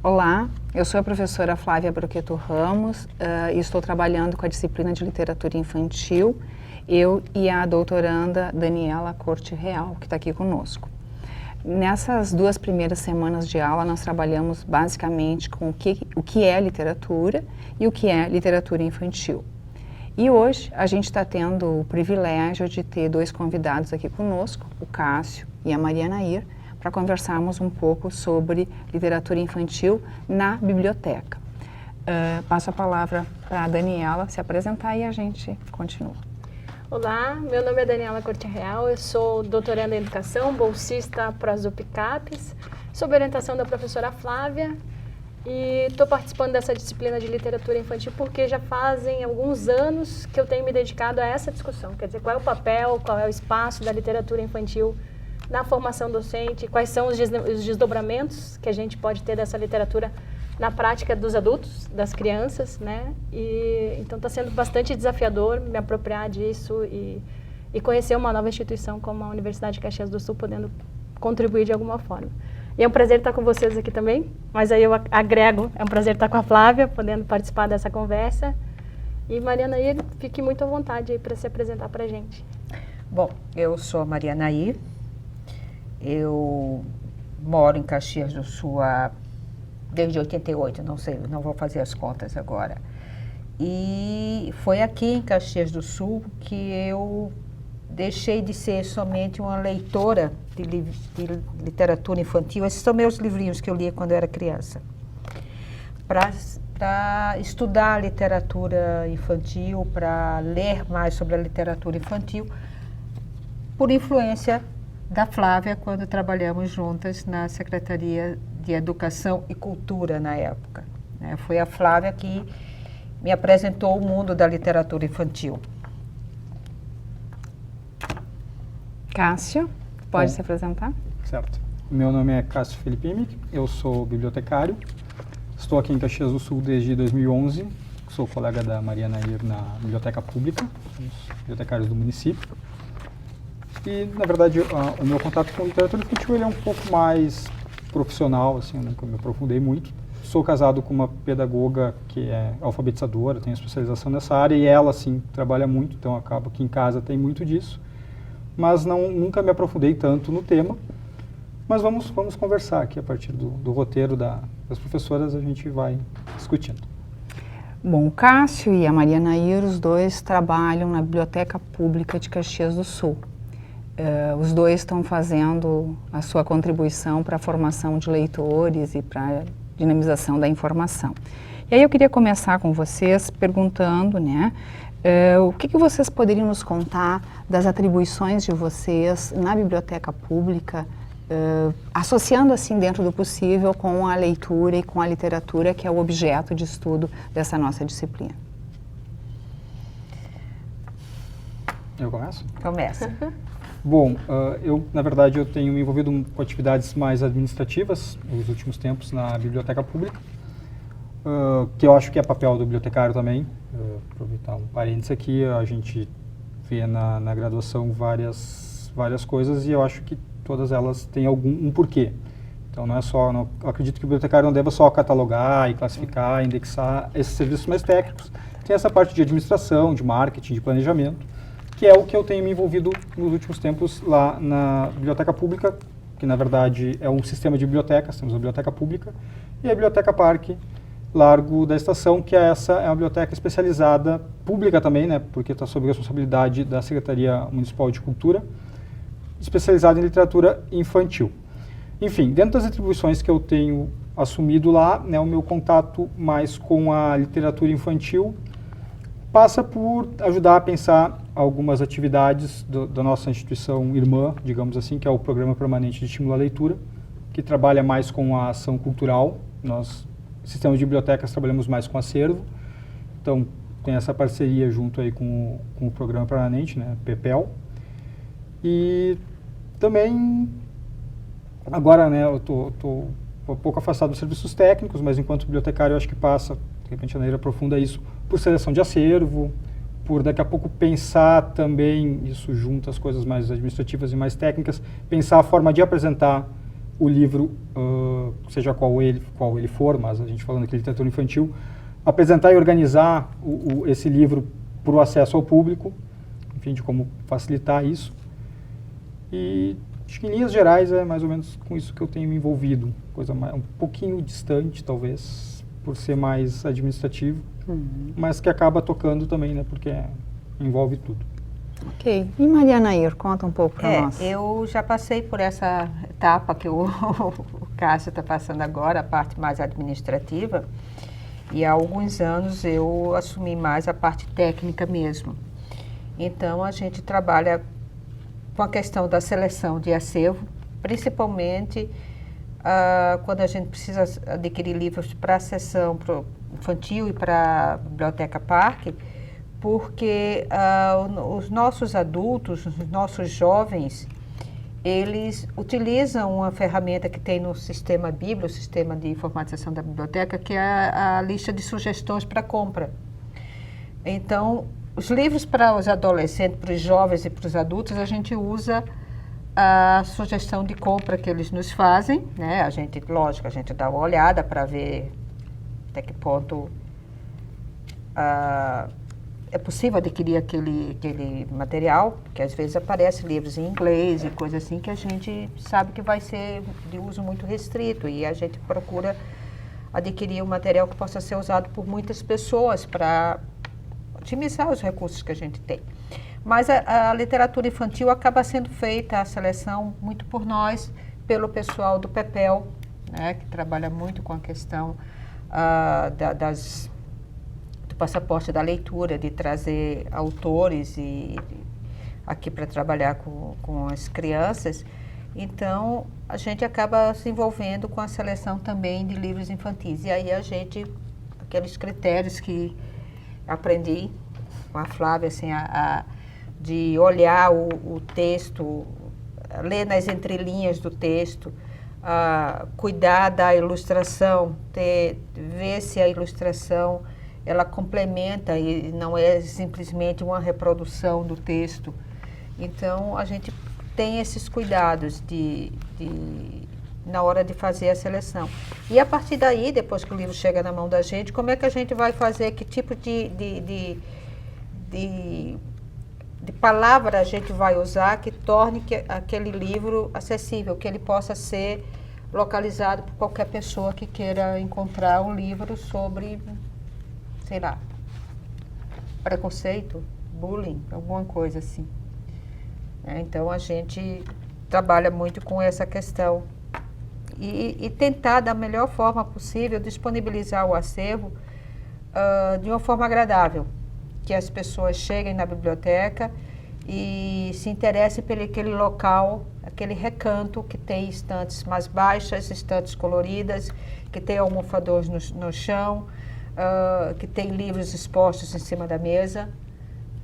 Olá, eu sou a professora Flávia Broqueto Ramos e estou trabalhando com a disciplina de literatura infantil, eu e a doutoranda Daniela Corte Real, que está aqui conosco. Nessas 2 primeiras semanas de aula, nós trabalhamos basicamente com o que é literatura e o que é literatura infantil. E hoje a gente está tendo o privilégio de ter 2 convidados aqui conosco, o Cássio e a Maria Nair, para conversarmos um pouco sobre literatura infantil na biblioteca. Passo a palavra para a Daniela se apresentar e a gente continua. Olá, meu nome é Daniela Corte Real, eu sou doutoranda em educação, bolsista Prosup Capes, sob orientação da professora Flávia, e estou participando dessa disciplina de literatura infantil porque já fazem alguns anos que eu tenho me dedicado a essa discussão, quer dizer, qual é o papel, qual é o espaço da literatura infantil na formação docente, quais são os desdobramentos que a gente pode ter dessa literatura na prática dos adultos, das crianças, né? E então está sendo bastante desafiador me apropriar disso e conhecer uma nova instituição como a Universidade de Caxias do Sul, podendo contribuir de alguma forma. E é um prazer estar com vocês aqui também, mas aí eu agrego, é um prazer estar com a Flávia, podendo participar dessa conversa. E Mariana Nair, fique muito à vontade aí para se apresentar para a gente. Bom, eu sou a Maria Nair, eu moro em Caxias do Sul desde 88, não sei, não vou fazer as contas agora. E foi aqui em Caxias do Sul que eu deixei de ser somente uma leitora de literatura infantil. Esses são meus livrinhos que eu lia quando eu era criança. Para estudar literatura infantil, para ler mais sobre a literatura infantil, por influência da Flávia, quando trabalhamos juntas na Secretaria de Educação e Cultura na época. Foi a Flávia que me apresentou o mundo da literatura infantil. Cássio, pode se apresentar? Certo. Meu nome é Cássio Felipe Imic, eu sou bibliotecário, estou aqui em Caxias do Sul desde 2011, sou colega da Maria Nair na Biblioteca Pública, somos bibliotecários do município. E, na verdade, o meu contato com literatura infantil ele é um pouco mais profissional, assim, eu nunca me aprofundei muito. Sou casado com uma pedagoga que é alfabetizadora, tem especialização nessa área e ela, assim, trabalha muito, então acaba que em casa tem muito disso. Mas nunca me aprofundei tanto no tema. Mas vamos conversar aqui a partir do roteiro das professoras, a gente vai discutindo. Bom, o Cássio e a Maria Nair, os 2 trabalham na Biblioteca Pública de Caxias do Sul. Os 2 estão fazendo a sua contribuição para a formação de leitores e para a dinamização da informação. E aí eu queria começar com vocês perguntando, né, o que vocês poderiam nos contar das atribuições de vocês na biblioteca pública, associando assim dentro do possível com a leitura e com a literatura, que é o objeto de estudo dessa nossa disciplina. Eu começo? Começa. Bom, na verdade, eu tenho me envolvido com atividades mais administrativas nos últimos tempos na biblioteca pública, que eu acho que é papel do bibliotecário também. Aproveitar um parênteses aqui, a gente vê na graduação várias coisas e eu acho que todas elas têm um porquê. Então, não é só, eu acredito que o bibliotecário não deva só catalogar e classificar, indexar esses serviços mais técnicos. Tem essa parte de administração, de marketing, de planejamento, que é o que eu tenho me envolvido nos últimos tempos lá na biblioteca pública, que na verdade é um sistema de bibliotecas, temos a biblioteca pública e a biblioteca Parque Largo da Estação, que é uma biblioteca especializada, pública também, né, porque está sob responsabilidade da Secretaria Municipal de Cultura, especializada em literatura infantil. Enfim, dentro das atribuições que eu tenho assumido lá, né, o meu contato mais com a literatura infantil passa por ajudar a pensar algumas atividades da nossa instituição irmã, digamos assim, que é o Programa Permanente de Estímulo à Leitura, que trabalha mais com a ação cultural. Nós, sistemas de bibliotecas, trabalhamos mais com acervo, então tem essa parceria junto aí com o Programa Permanente, né, PEPEL. E também, agora, né, eu estou um pouco afastado dos serviços técnicos, mas enquanto bibliotecário eu acho que passa, de repente a Nair aprofunda isso, por seleção de acervo, por daqui a pouco pensar também, isso junta as coisas mais administrativas e mais técnicas, pensar a forma de apresentar o livro, seja qual ele for, mas a gente falando aqui de literatura infantil, apresentar e organizar esse livro para o acesso ao público, enfim, de como facilitar isso. E acho que em linhas gerais é mais ou menos com isso que eu tenho me envolvido, coisa um pouquinho distante, talvez, por ser mais administrativo, mas que acaba tocando também, né, porque envolve tudo. Ok. E Maria Nair, conta um pouco para nós. Eu já passei por essa etapa que o Cássio está passando agora, a parte mais administrativa, e há alguns anos eu assumi mais a parte técnica mesmo. Então, a gente trabalha com a questão da seleção de acervo, principalmente quando a gente precisa adquirir livros para a seção infantil e para a Biblioteca Parque, porque os nossos adultos, os nossos jovens, eles utilizam uma ferramenta que tem no sistema Bíblia, o sistema de informatização da biblioteca, que é a lista de sugestões para compra. Então, os livros para os adolescentes, para os jovens e para os adultos, a gente usa a sugestão de compra que eles nos fazem, né? Lógico, a gente dá uma olhada para ver até que ponto é possível adquirir aquele material, porque às vezes aparecem livros em inglês e coisa assim que a gente sabe que vai ser de uso muito restrito, e a gente procura adquirir um material que possa ser usado por muitas pessoas para otimizar os recursos que a gente tem. Mas a literatura infantil acaba sendo feita, a seleção, muito por nós, pelo pessoal do PEPEL, né, que trabalha muito com a questão do passaporte da leitura, de trazer autores aqui para trabalhar com as crianças. Então, a gente acaba se envolvendo com a seleção também de livros infantis. E aí aqueles critérios que aprendi com a Flávia, assim, de olhar o texto, ler nas entrelinhas do texto, cuidar da ilustração, ver se a ilustração ela complementa e não é simplesmente uma reprodução do texto. Então, a gente tem esses cuidados na hora de fazer a seleção. E a partir daí, depois que o livro chega na mão da gente, como é que a gente vai fazer, que tipo de palavra a gente vai usar que torne aquele livro acessível, que ele possa ser localizado por qualquer pessoa que queira encontrar um livro sobre, sei lá, preconceito, bullying, alguma coisa assim. Então, a gente trabalha muito com essa questão e tentar, da melhor forma possível, disponibilizar o acervo de uma forma agradável, que as pessoas cheguem na biblioteca e se interessem por aquele local, aquele recanto que tem estantes mais baixas, estantes coloridas, que tem almofadores no chão, que tem livros expostos em cima da mesa,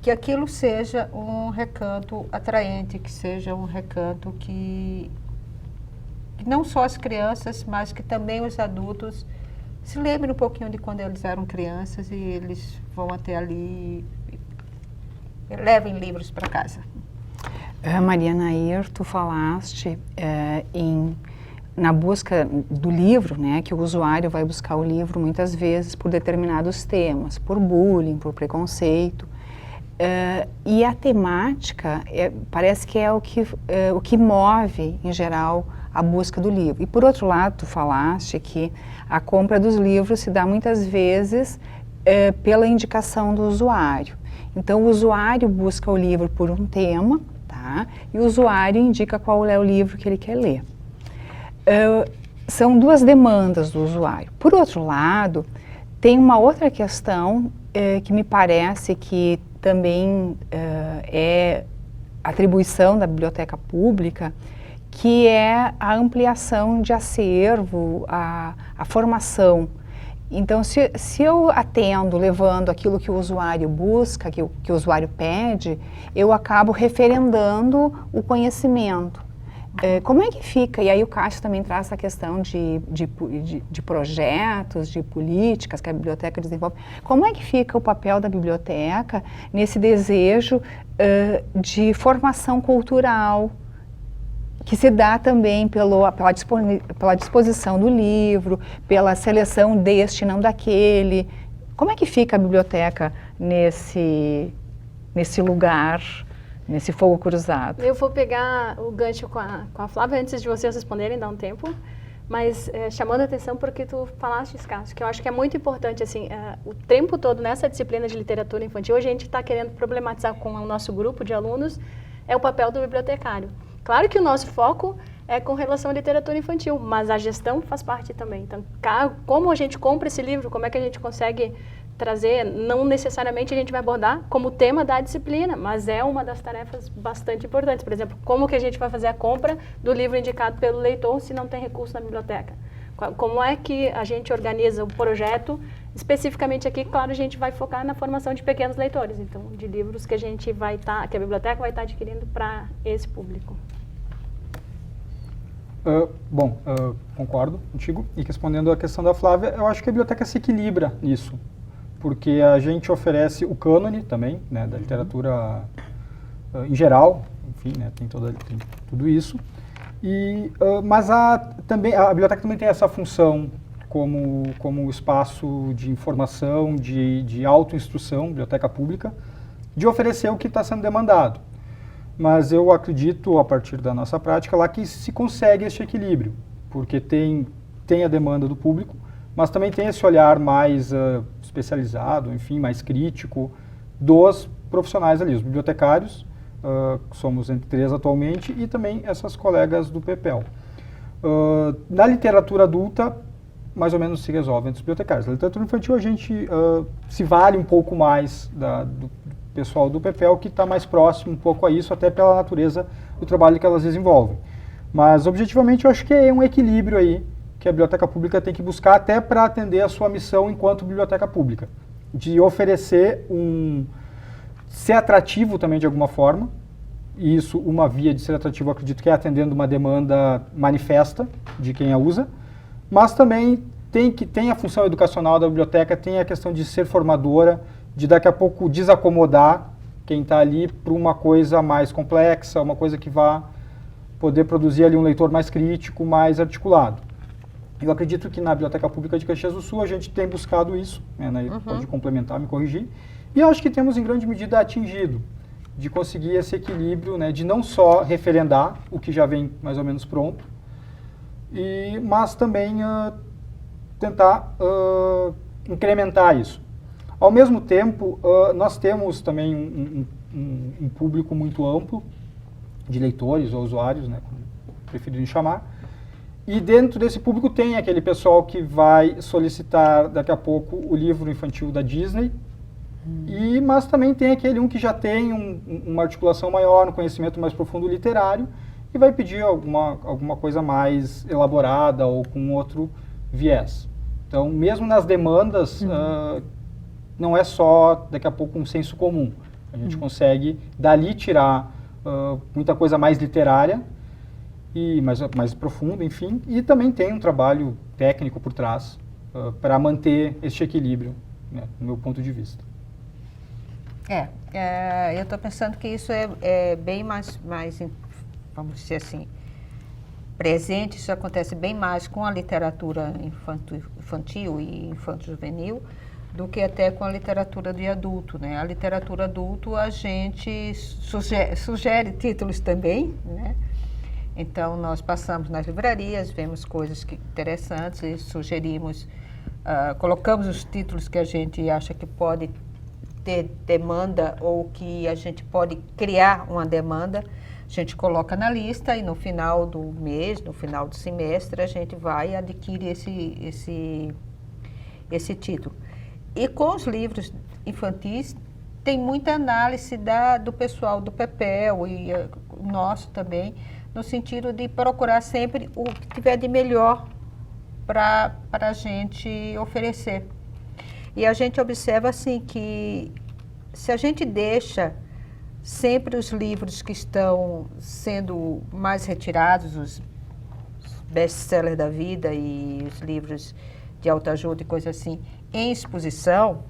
que aquilo seja um recanto atraente, que seja um recanto que não só as crianças, mas que também os adultos se lembrem um pouquinho de quando eles eram crianças e eles vão até ali e levem livros para casa. Maria Nair, tu falaste na busca do livro, né, que o usuário vai buscar o livro muitas vezes por determinados temas, por bullying, por preconceito. E a temática parece que é o que move, em geral, a busca do livro. E, por outro lado, tu falaste que a compra dos livros se dá muitas vezes pela indicação do usuário. Então, o usuário busca o livro por um tema, tá? E o usuário indica qual é o livro que ele quer ler. São duas demandas do usuário. Por outro lado, tem uma outra questão que me parece que também é atribuição da biblioteca pública, que é a ampliação de acervo, a formação. Então, se eu atendo levando aquilo que o usuário busca, que o usuário pede, eu acabo referendando o conhecimento. Como é que fica? E aí o Cássio também traz essa questão de projetos, de políticas que a biblioteca desenvolve. Como é que fica o papel da biblioteca nesse desejo de formação cultural que se dá também pela disposição do livro, pela seleção deste, não daquele. Como é que fica a biblioteca nesse lugar, nesse fogo cruzado? Eu vou pegar o gancho com a Flávia antes de vocês responderem, dá um tempo. Mas chamando a atenção porque tu falaste, Cássio, que eu acho que é muito importante, assim, o tempo todo nessa disciplina de literatura infantil, a gente está querendo problematizar com o nosso grupo de alunos é o papel do bibliotecário. Claro que o nosso foco é com relação à literatura infantil, mas a gestão faz parte também. Então, como a gente compra esse livro, como é que a gente consegue trazer, não necessariamente a gente vai abordar como tema da disciplina, mas é uma das tarefas bastante importantes. Por exemplo, como que a gente vai fazer a compra do livro indicado pelo leitor se não tem recurso na biblioteca? Como é que a gente organiza o projeto? Especificamente aqui, claro, a gente vai focar na formação de pequenos leitores, então, de livros que que a biblioteca vai estar adquirindo para esse público. Concordo contigo. E respondendo à questão da Flávia, eu acho que a biblioteca se equilibra nisso, porque a gente oferece o cânone também, né, da literatura em geral, enfim, né, tem tudo isso. Mas também, a biblioteca também tem essa função como espaço de informação, de autoinstrução, biblioteca pública, de oferecer o que está sendo demandado. Mas eu acredito, a partir da nossa prática lá, que se consegue esse equilíbrio, porque tem a demanda do público, mas também tem esse olhar mais especializado, enfim, mais crítico, dos profissionais ali, os bibliotecários, somos entre 3 atualmente, e também essas colegas do PEPEL. Na literatura adulta, mais ou menos se resolve entre os bibliotecários. Na literatura infantil, a gente se vale um pouco mais do pessoal do PEPEL, que está mais próximo um pouco a isso, até pela natureza do trabalho que elas desenvolvem. Mas, objetivamente, eu acho que é um equilíbrio aí que a biblioteca pública tem que buscar até para atender a sua missão enquanto biblioteca pública, de oferecer ser atrativo também de alguma forma, e isso, uma via de ser atrativo, eu acredito que é atendendo uma demanda manifesta de quem a usa, mas também tem a função educacional da biblioteca, tem a questão de ser formadora, de daqui a pouco desacomodar quem está ali para uma coisa mais complexa, uma coisa que vá poder produzir ali um leitor mais crítico, mais articulado. Eu acredito que na Biblioteca Pública de Caxias do Sul a gente tem buscado isso, né, pode complementar, me corrigir, e eu acho que temos em grande medida atingido, de conseguir esse equilíbrio, né, de não só referendar o que já vem mais ou menos pronto, mas também tentar incrementar isso. Ao mesmo tempo, nós temos também um público muito amplo de leitores ou usuários, né, como preferirem chamar, e dentro desse público tem aquele pessoal que vai solicitar daqui a pouco o livro infantil da Disney, mas também tem aquele que já tem uma articulação maior, um conhecimento mais profundo literário, e vai pedir alguma coisa mais elaborada ou com outro viés. Então, mesmo nas demandas, não é só, daqui a pouco, um senso comum. A gente consegue, dali, tirar muita coisa mais literária, e mais profundo, enfim, e também tem um trabalho técnico por trás para manter este equilíbrio, né, do meu ponto de vista. Eu estou pensando que isso é bem mais, vamos dizer assim, presente, isso acontece bem mais com a literatura infantil e infanto-juvenil do que até com a literatura de adulto, né? A literatura adulto a gente sugere títulos também, né? Então, nós passamos nas livrarias, vemos coisas interessantes e sugerimos, colocamos os títulos que a gente acha que pode ter demanda ou que a gente pode criar uma demanda, a gente coloca na lista e no final do mês, no final do semestre, a gente vai e adquire esse título. E com os livros infantis, tem muita análise do pessoal do PEPEL e o nosso também, no sentido de procurar sempre o que tiver de melhor para a gente oferecer. E a gente observa assim que se a gente deixa sempre os livros que estão sendo mais retirados, os best-sellers da vida e os livros de autoajuda e coisa assim, em exposição,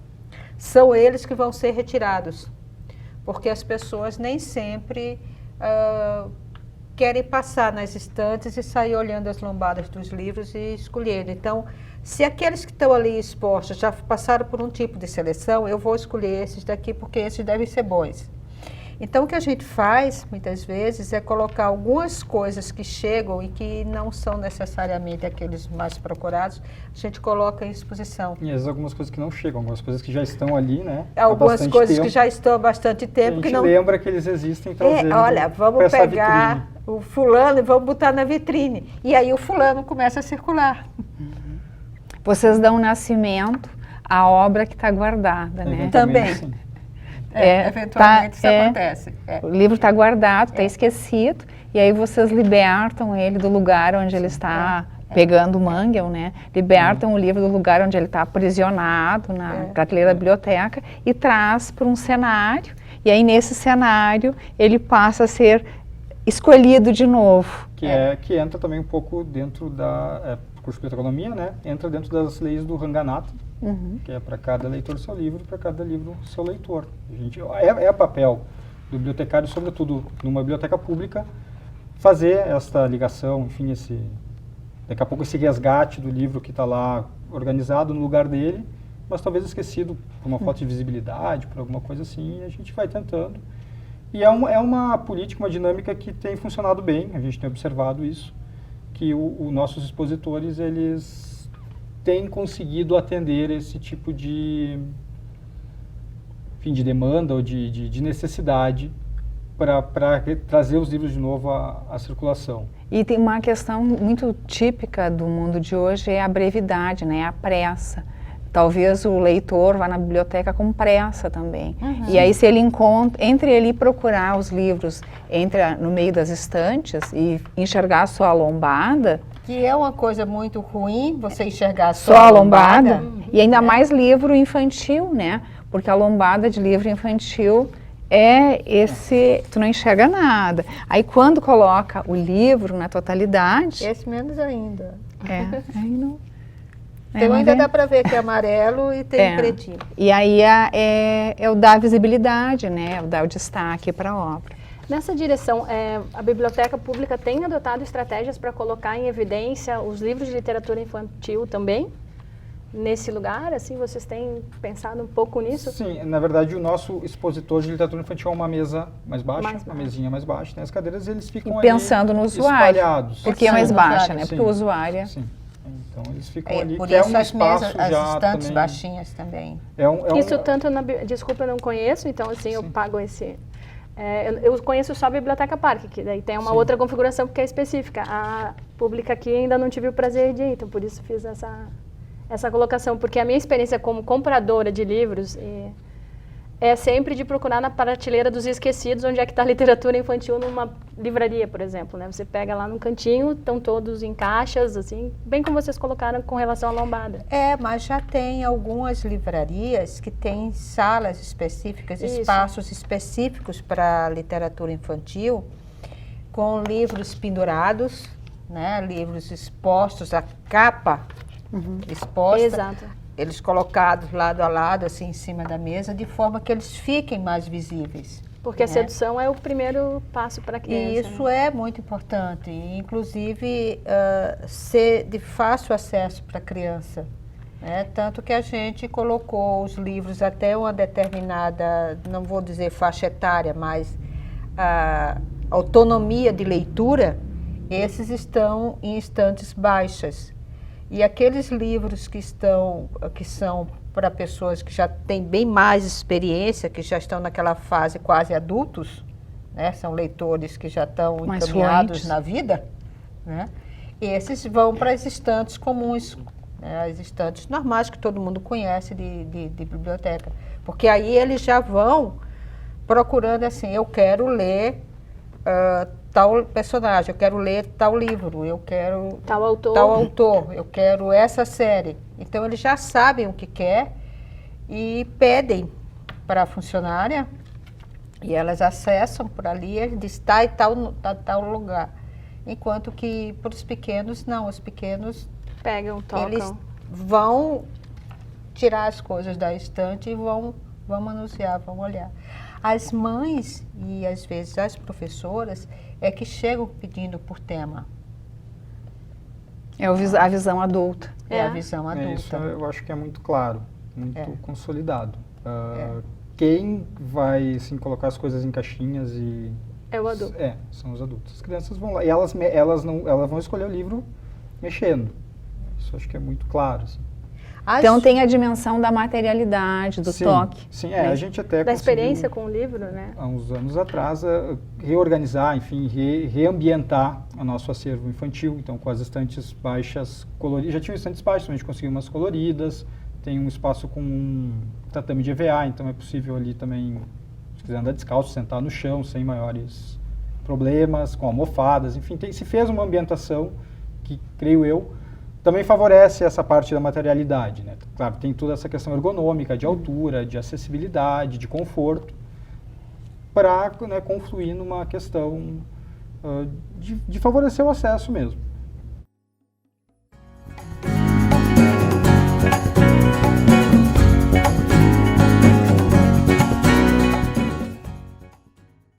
são eles que vão ser retirados, porque as pessoas nem sempre querem passar nas estantes e sair olhando as lombadas dos livros e escolhendo. Então, se aqueles que estão ali expostos já passaram por um tipo de seleção, eu vou escolher esses daqui porque esses devem ser bons. Então, o que a gente faz, muitas vezes, é colocar algumas coisas que chegam e que não são necessariamente aqueles mais procurados, a gente coloca em exposição. E às vezes algumas coisas que não chegam, algumas coisas que já estão ali, né? Algumas coisas que já estão há bastante tempo. A que gente não lembra que eles existem e trazemos olha, vamos pra essa pegar vitrine. o fulano e vamos botar na vitrine. E aí o fulano começa a circular. Vocês dão nascimento à obra que está guardada, né? Eventualmente, Também. sim. Eventualmente isso acontece. O livro está guardado, está esquecido, e aí vocês libertam ele do lugar onde ele está pegando o mangue, né? Libertam o livro do lugar onde ele está aprisionado na prateleira da biblioteca e traz para um cenário, e aí nesse cenário ele passa a ser escolhido de novo. Que entra também um pouco dentro da curso de biblioteconomia, né? Entra dentro das leis do Ranganatha, que é para cada leitor seu livro, para cada livro seu leitor. É papel do bibliotecário, sobretudo numa biblioteca pública, fazer esta ligação, enfim, daqui a pouco esse resgate do livro que está lá organizado no lugar dele, mas talvez esquecido por uma falta de visibilidade, por alguma coisa assim, e a gente vai tentando. E é uma política, uma dinâmica que tem funcionado bem, a gente tem observado isso, que os nossos expositores, eles têm conseguido atender esse tipo de demanda ou de necessidade para trazer os livros de novo à circulação. E tem uma questão muito típica do mundo de hoje, é a brevidade, né? A pressa. Talvez o leitor vá na biblioteca com pressa também. E aí se ele entre ele procurar os livros no meio das estantes e enxergar só a lombada, Que é uma coisa muito ruim, você enxergar só a lombada, e ainda mais livro infantil, né? Porque a lombada de livro infantil tu não enxerga nada. Aí quando coloca o livro na totalidade... Esse menos ainda. Aí não... Então ainda dá para ver que é amarelo e tem pretinho. E aí é o dar visibilidade, né? É o dar o destaque para a obra. Nessa direção, a Biblioteca Pública tem adotado estratégias para colocar em evidência os livros de literatura infantil também? Nesse lugar, assim, vocês têm pensado um pouco nisso? Sim, na verdade o nosso expositor de literatura infantil é uma mesa mais baixa, uma mesinha mais baixa, né? As cadeiras eles ficam pensando ali no usuário, espalhados. porque é mais baixa, né? Sim. Porque o usuário... Sim. Então eles ficam ali, Por que é isso um as espaço mesas, as já estantes também... baixinhas também. Isso tanto desculpa, eu não conheço, então assim, eu pago esse... eu conheço só a Biblioteca Parque, que daí tem uma outra configuração porque é específica. A pública aqui ainda não tive o prazer de ir, então por isso fiz essa colocação. Porque a minha experiência como compradora de livros é sempre de procurar na prateleira dos esquecidos, onde é que está a literatura infantil numa livraria, por exemplo, né? Você pega lá no cantinho, estão todos em caixas, assim, bem como vocês colocaram com relação à lombada. Mas já tem algumas livrarias que têm salas específicas, espaços específicos para literatura infantil, com livros pendurados, né? Livros expostos, a capa exposta. Exato. Eles colocados lado a lado, assim, em cima da mesa, de forma que eles fiquem mais visíveis. Porque a sedução é o primeiro passo para a criança. E isso é muito importante, inclusive ser de fácil acesso para a criança. Né? Tanto que a gente colocou os livros até uma determinada, não vou dizer faixa etária, mas autonomia de leitura, esses estão em estantes baixas. E aqueles livros que são para pessoas que já têm bem mais experiência, que já estão naquela fase quase adultos, né? São leitores que já estão encaminhados na vida, né? Esses vão para as estantes comuns, né? As estantes normais que todo mundo conhece de biblioteca. Porque aí eles já vão procurando assim, eu quero ler tal personagem, eu quero ler tal livro, eu quero tal autor, eu quero essa série. Então eles já sabem o que quer e pedem para a funcionária e elas acessam por ali, está em tal lugar. Enquanto que para os pequenos, não, os pequenos pegam, tocam. Eles vão tirar as coisas da estante e vão manusear, vão olhar. As mães e às vezes as professoras é que chegam pedindo por tema. É a visão adulta. É a visão adulta. Isso eu acho que é muito claro, muito É. consolidado. Quem vai assim, colocar as coisas em caixinhas e... É o adulto. São os adultos. As crianças vão lá e elas vão escolher o livro mexendo. Isso acho que é muito claro. Assim. Então tem a dimensão da materialidade, do toque. Sim, a gente até Da conseguiu, experiência com o livro, né? há uns anos atrás, reorganizar, enfim, reambientar o nosso acervo infantil. Então, com as estantes baixas coloridas. Já tinham estantes baixas, mas a gente conseguiu umas coloridas. Tem um espaço com um tatame de EVA, então é possível ali também, se quiser andar descalço, sentar no chão sem maiores problemas, com almofadas, enfim, se fez uma ambientação que, creio eu, também favorece essa parte da materialidade, né? Claro, tem toda essa questão ergonômica, de altura, de acessibilidade, de conforto, para, né, confluir numa questão de favorecer o acesso mesmo.